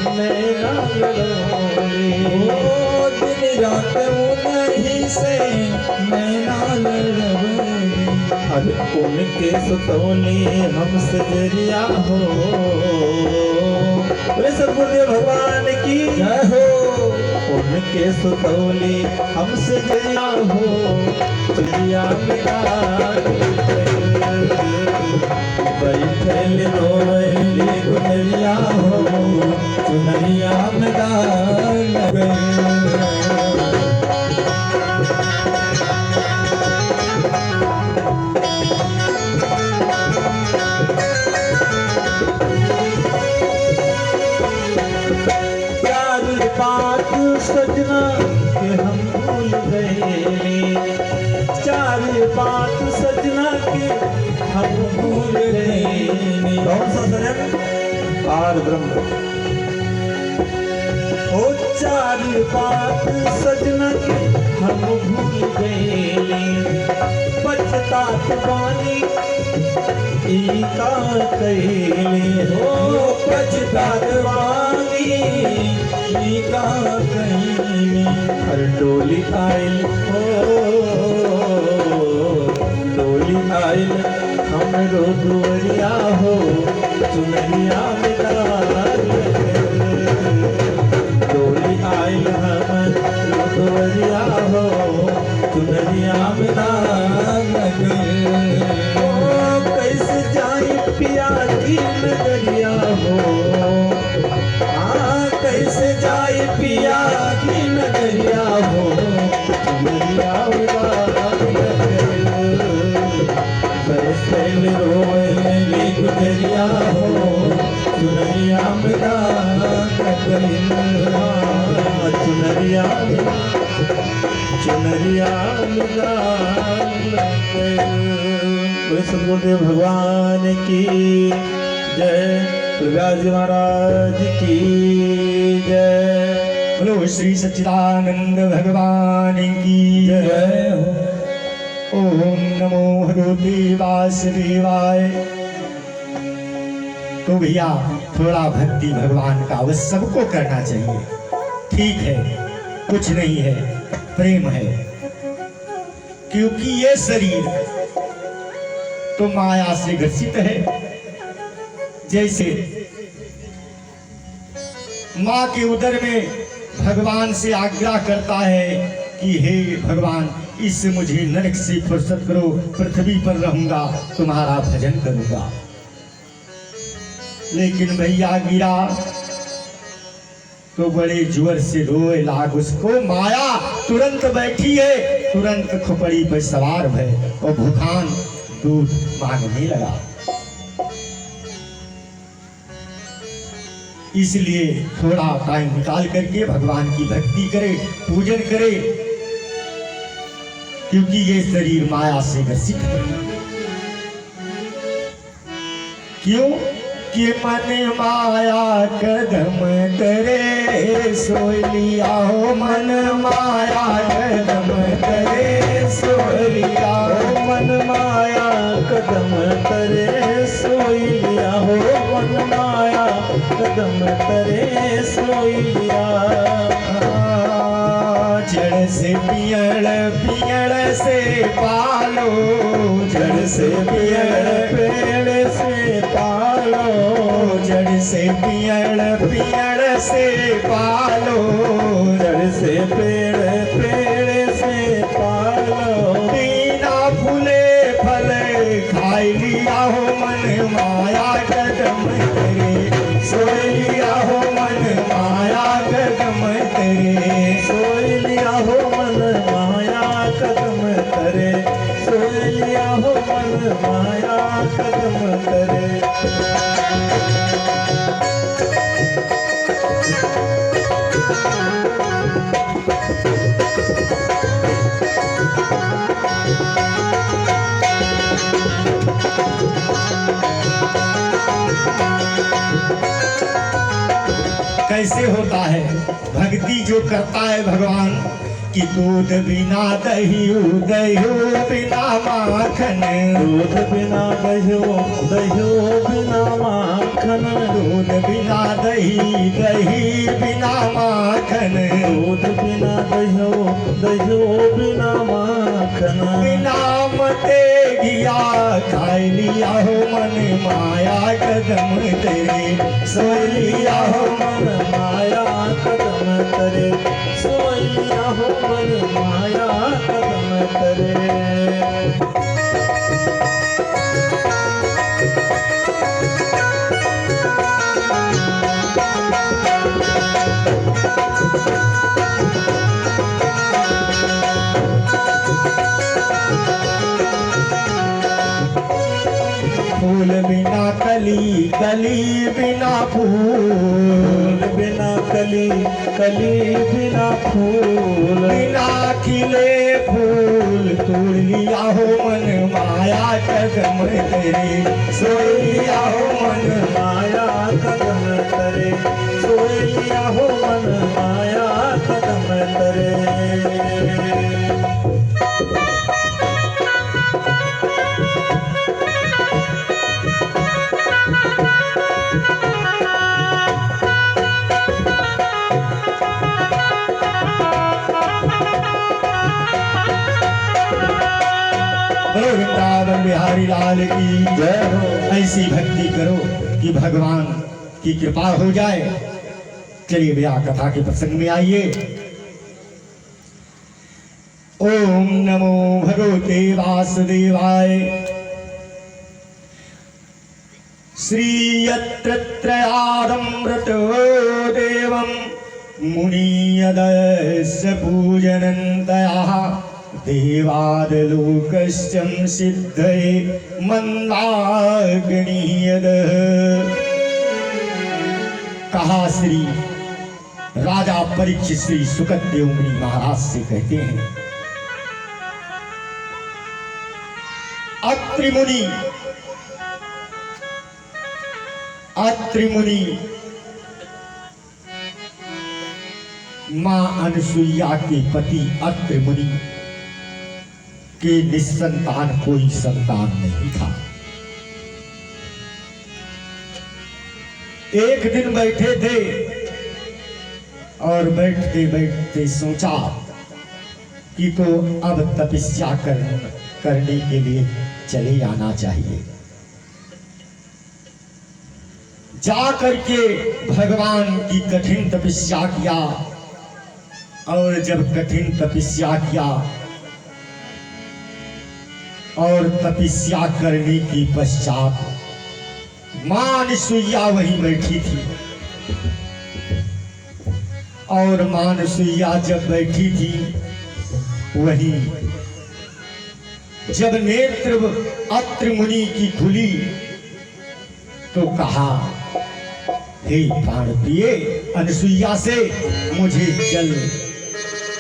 नैना लड़ोली। ओ दिन रात उन्हीं से नैना लड़वली। अरे उनके सुतोली हमसे जरिया हो। बोले सद्गुरुदेव भगवान की जय हो। उनके सुतोली हमसे जरिया हो। जरिया मेरा बैठल रोवली गुजरिया हो। चुनरिया में डाल गए। बात सजना के हम भूल गए। चार बात सजना के हम भूल गए। कौन सा सजन? आर ब्रह्म। ओ चार बात सजना के हम भूल गए। पछतात बानी ई का कैले हो। पछतात बानी ई का कैले। हर डोली आयल हो। डोली आयल हमरो दुवरिया हो। चुनरिया में डाल डोली आयल हमरो दुवरिया हो। चुनरिया में डाल कैसे जाई पिया की नगरिया हो। कैसे जाए पिया की नगरिया हो। चुनरिया बैठल रोवली गुजरिया हो। चुनरिया चुनरिया चुनरिया सद्गुरुदेव भगवान की जय। व्यास जी महाराज की जय। बोलो श्री सच्चिदानंद भगवान की जय हो। ओम नमो भगवते वासुदेवाय। तो भैया थोड़ा भक्ति भगवान का वो सबको करना चाहिए। ठीक है, कुछ नहीं है, प्रेम है। क्योंकि ये शरीर तो माया से ग्रसित है। जैसे माँ के उदर में भगवान से आज्ञा करता है कि हे भगवान, इस मुझे नरक से फुर्सत करो, पृथ्वी पर रहूंगा, तुम्हारा भजन करूंगा। लेकिन भैया गिरा तो बड़े जोर से रोए लाग उसको। माया तुरंत बैठी है, तुरंत खोपड़ी पर सवार है और भूखान दूध मांगने लगा। इसलिए थोड़ा टाइम निकाल करके भगवान की भक्ति करे, पूजन करे। क्योंकि ये शरीर माया से ग्रसित है। क्यों कि मन माया कदम करे सोई लिया हो। मन माया कदम करे सोई लिया हो। मन माया कदम करे सोई लिया हो। मन माया कदम करे सोई लिया। जड़ से पियड़ पियड़ से पालो। जड़ से पियड़ पेड़ से पालो। जड़ से पियड़ पियड़ से पालो। जड़ से पेड़ पेड़ से पालो। बिना फूले फले खाई लिया हो। मन माया कदम करे सोई लिया हो। मन माया कदम करे सोई लिया हो। मन माया कदम करे सोई लिया हो। मन माया कदम करे। कैसे होता है भक्ति जो करता है भगवान, कि दूध बिना दही दही बिना माखन, दूध बिना दहियो दहियो बिना माखन, दूध बिना दही दही बिना माखन, दूध बिना दहियो दहियो बिना माखन, बिना मते घिया खाई लिया हो मन माया कदम तेरे, सोई लिया हो मन माया कदम करे, सोइया हो मन माया कदम करे। फूल बिना कली कली बिना फूल, बिना कली कली बिना फूल, बिना खिले फूल तोड़ लिया हो मन माया कदम तेरे, सोई लिया हो मन माया कदम करे, सोइया हो मन माया कदम करे। बोलो वृंदावन बिहारी लाल की जय हो। ऐसी भक्ति करो कि भगवान की कृपा हो जाए। चलिए भैया कथा के प्रसंग में आइए। ओम नमो भगवते वासुदेवाय। श्री यत्र त्रयादमृतो देवं मुनियदस्य पूजनन्तयः देवादलोकश्चं सिद्धये मन्दाग्नीयद। कहा श्री राजा परीक्षित श्री सुकदेव मुनि महाराज से कहते हैं, अत्रि मुनि मां अनुसुईया के पति अत्रि मुनि के निसंतान कोई संतान नहीं था। एक दिन बैठे थे और बैठते बैठते सोचा कि तो अब तपस्या करने के लिए चले आना चाहिए। जा करके भगवान की कठिन तपस्या किया और जब कठिन तपस्या किया और तपस्या करने के पश्चात मां अनुसुईया वहीं बैठी थी और मां अनुसुईया जब बैठी थी वहीं जब नेत्र अत्रि मुनि की खुली तो कहा, हे प्राण प्रिय अनुसुईया से मुझे जल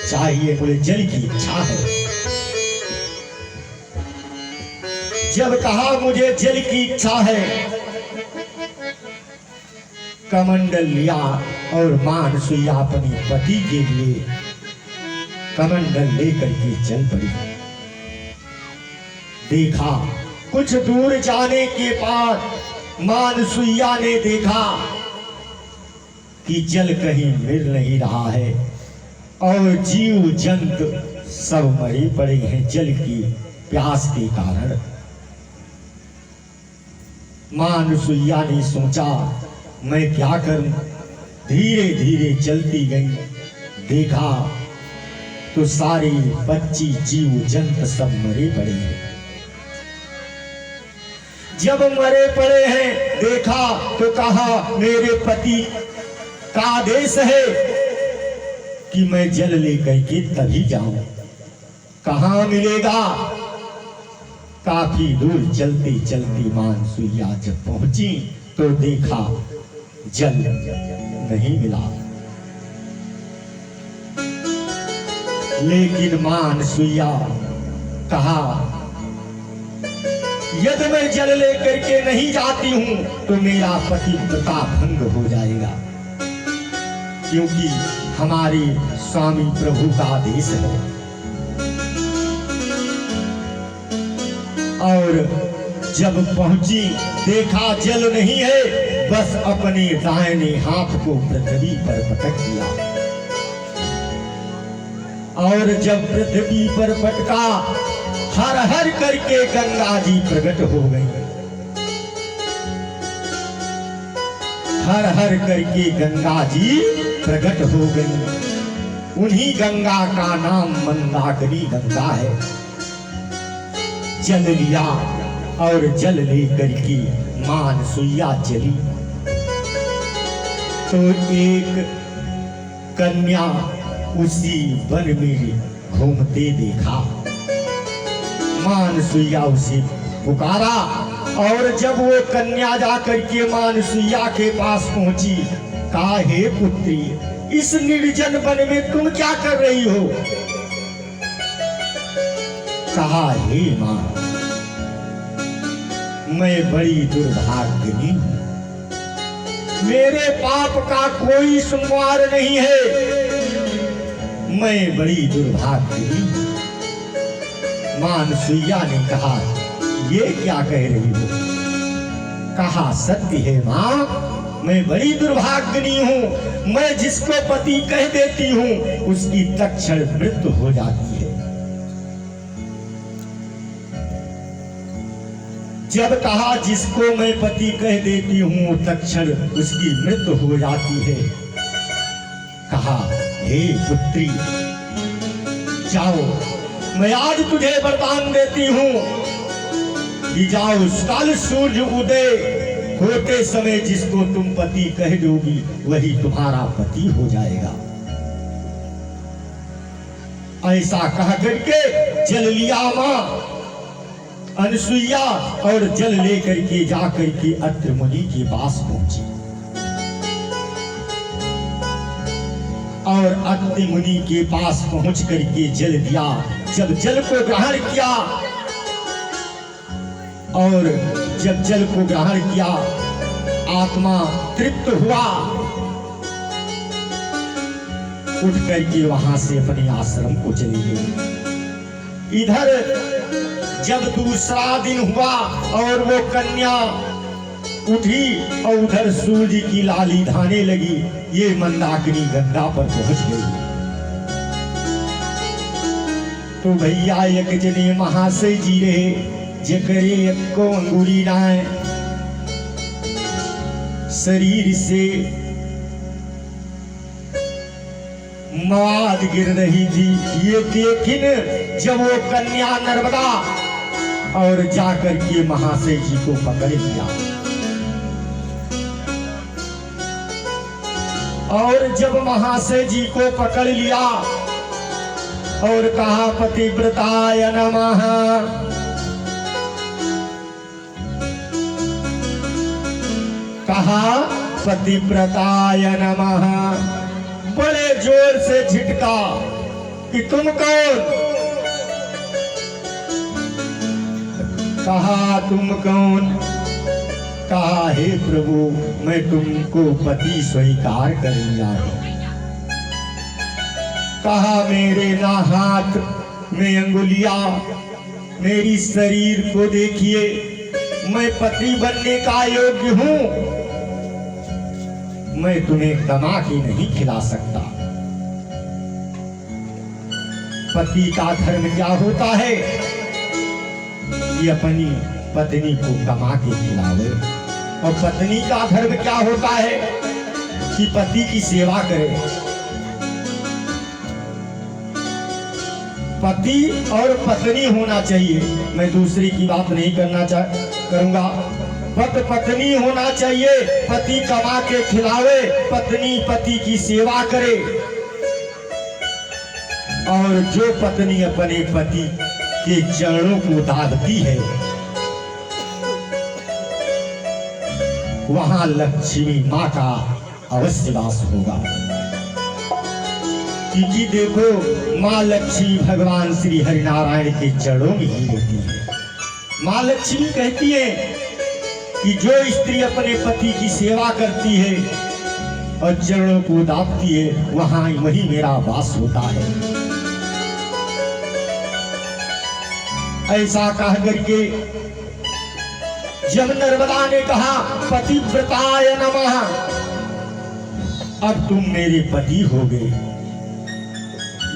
चाहिए, बोले जल की इच्छा है। जब कहा मुझे जल की इच्छा है, कमंडल लिया और मां अनुसुईया अपने पति के लिए कमंडल लेकर के चल पड़ी। देखा कुछ दूर जाने के बाद मां अनुसुईया ने देखा कि जल कहीं मिल नहीं रहा है और जीव जंतु सब मरे पड़े हैं जल की प्यास के कारण। मां अनुसुईया ने सोचा मैं क्या करूं, धीरे धीरे चलती गई। देखा तो सारे पक्षी जीव जंतु सब मरे पड़े हैं। जब मरे पड़े हैं देखा तो कहा, मेरे पति का आदेश है कि मैं जल लेकर के तभी जाऊं। कहां मिलेगा? काफी दूर चलती चलती मां अनुसुईया जब पहुंची तो देखा जल नहीं मिला। लेकिन मां अनुसुईया कहा, यदि मैं जल लेकर के नहीं जाती हूं तो मेरा पतिव्रता भंग हो जाएगा, क्योंकि हमारे स्वामी प्रभु का आदेश है। और जब पहुंची देखा जल नहीं है, बस अपने दाहिने हाथ को पृथ्वी पर पटक दिया। और जब पृथ्वी पर पटका, हर हर करके गंगा जी प्रकट हो गई। हर हर करके गंगा जी प्रकट हो गई। उन्हीं गंगा का नाम मंदाकिनी गंगा है। जल लिया और जल लेकर के मानसूया चली, तो एक कन्या उसी वन में घूमते देखा। मानसूया उसे पुकारा, और जब वो कन्या जाकर के मानसूया के पास पहुंची, कहा, हे पुत्री, इस निर्जन वन में तुम क्या कर रही हो? कहा, हे मां, मैं बड़ी दुर्भाग्यनी हूं। मेरे पाप का कोई संवार नहीं है। मैं बड़ी दुर्भाग्यनी हूं। मानसूया ने कहा, ये क्या कह रही हो? कहा, सत्य है मां, मैं बड़ी दुर्भाग्यनी हूं। मैं जिसको पति कह देती हूं, उसकी तत्क्षण मृत्यु हो जाती है। जब कहा जिसको मैं पति कह देती हूं, तत्क्षण उसकी मृत्यु हो जाती है। कहा, हे पुत्री, जाओ, मैं आज तुझे वरदान देती हूं कि जाओ, कल सूर्य उदय होते समय जिसको तुम पति कह दोगी, वही तुम्हारा पति हो जाएगा। ऐसा कह करके जल लिया मां अनसुईया, और जल लेकर के जाकर के अत्रि मुनि के पास पहुंची। और अत्रि मुनि के पास पहुंच करके जल दिया। जब जल को ग्रहण किया, और जब जल को ग्रहण किया, आत्मा तृप्त हुआ। उठ करके वहां से अपने आश्रम को चली गई। इधर जब दूसरा दिन हुआ और वो कन्या उठी, और उधर सूर्य की लाली धाने लगी, ये मंदाकिनी गंगा पर पहुंच गई। तो भैया एक जने महाशय जी रहे, जकरे एको अंगुली नाय, शरीर से मवाद गिर रही थी। ये देखिन जब वो कन्या नर्मदा और जाकर के महाशय जी को पकड़ लिया, और जब महाशय जी को पकड़ लिया और कहा, पतिव्रताय नमः, कहा, पतिव्रताय नमः, बड़े जोर से झिटका कि तुम कौन? कहा, तुम कौन? कहा, हे प्रभु, मैं तुमको पति स्वीकार कर लिया हूं। कहा, मेरे ना हाथ में अंगुलियां, मेरी शरीर को देखिए, मैं पति बनने का योग्य हूं। मैं तुम्हें तमाकी नहीं खिला सकता। पति का धर्म क्या होता है? कि अपनी पत्नी को कमा के खिलावे। और पत्नी का धर्म क्या होता है? कि पति की सेवा करे। पति और पत्नी होना चाहिए। मैं दूसरी की बात नहीं करूंगा। पत्नी होना चाहिए। पति कमा के खिलावे, पत्नी पति की सेवा करे। और जो पत्नी अपने पति के चरणों को दाबती है, वहां लक्ष्मी मां का अवश्य वास होगा। क्योंकि देखो, मां लक्ष्मी भगवान श्री हरिनारायण के चरणों में ही रहती है। मां लक्ष्मी कहती है कि जो स्त्री अपने पति की सेवा करती है, और चरणों को दाबती है, वहां वही मेरा वास होता है। ऐसा कह करके जब नर्मदा ने कहा पतिव्रताय नमः, अब तुम मेरे पति हो गए।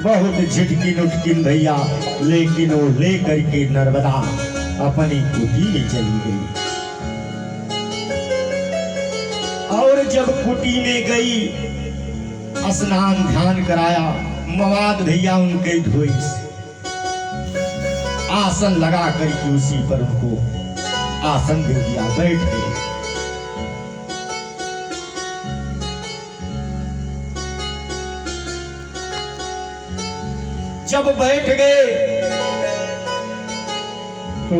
बहुत झिटकिन उठकिन भैया, लेकिन वो ले करके नर्मदा अपनी कुटी में चली गई। और जब कुटी में गई, स्नान ध्यान कराया, मवाद भैया उनके धोई, आसन लगा करके उसी पर उनको आसन दे दिया, बैठ गए। जब बैठ गए तो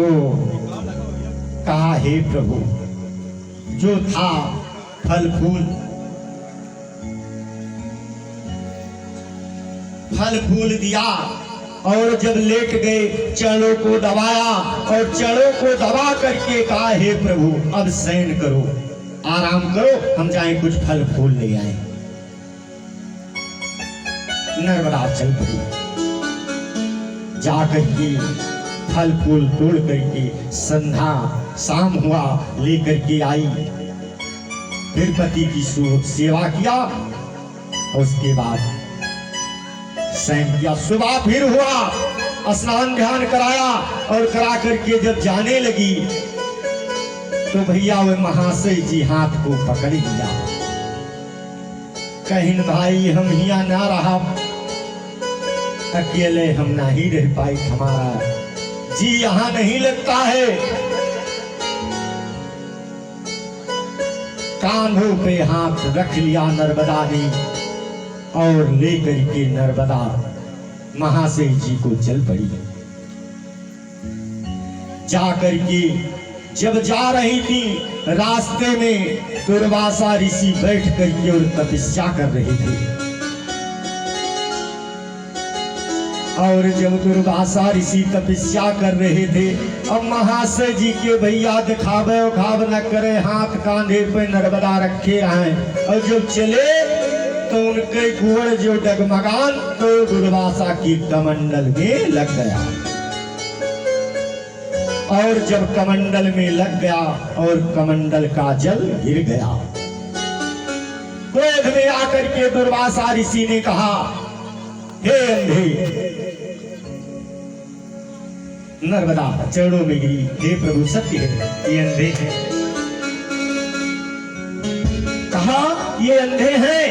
कहा, हे प्रभु, जो था फल फूल दिया, और जब लेट गए चरणों को दबाया, और चरणों को दबा करके कहा, हे प्रभु अब शयन करो, आराम करो, हम जाएं कुछ फल फूल ले आए। नर्मदा चल पड़ी, जाकर के फल फूल तोड़ करके संध्या शाम हुआ लेकर के आई, फिर पति की सेवा किया, उसके बाद शयन किया। सुबह फिर हुआ, स्नान ध्यान कराया, और करा करके जब जाने लगी तो भैया वे महाशय जी हाथ को पकड़ लिया। कहीं भाई हम यहाँ ना रहा, अकेले हम ना ही रह पाई, हमारा जी यहाँ नहीं लगता है। कांधों पे हाथ रख लिया नर्मदा ने, और लेकर के नर्मदा महाशय जी को चल पड़ी। जाकर के जब जा रही थी, रास्ते में दुर्वासा ऋषि बैठ करके और तपस्या कर रहे थे। और जब दुर्वासा ऋषि तपस्या कर रहे थे, अब महाशय जी के भैया दिखावे उखाव न करे, हाथ कांधे पे नर्मदा रखे हैं, और जब चले तो उनके कुंवर जो डगमगान तो दुर्वासा की कमंडल में लग गया। और जब कमंडल में लग गया और कमंडल का जल गिर गया, क्रोध में आकर के दुर्वासा ऋषि ने कहा, हे अंधे, नर्मदा चरणों में गिरी, हे प्रभु सत्य है ये अंधे हैं। कहा ये अंधे हैं,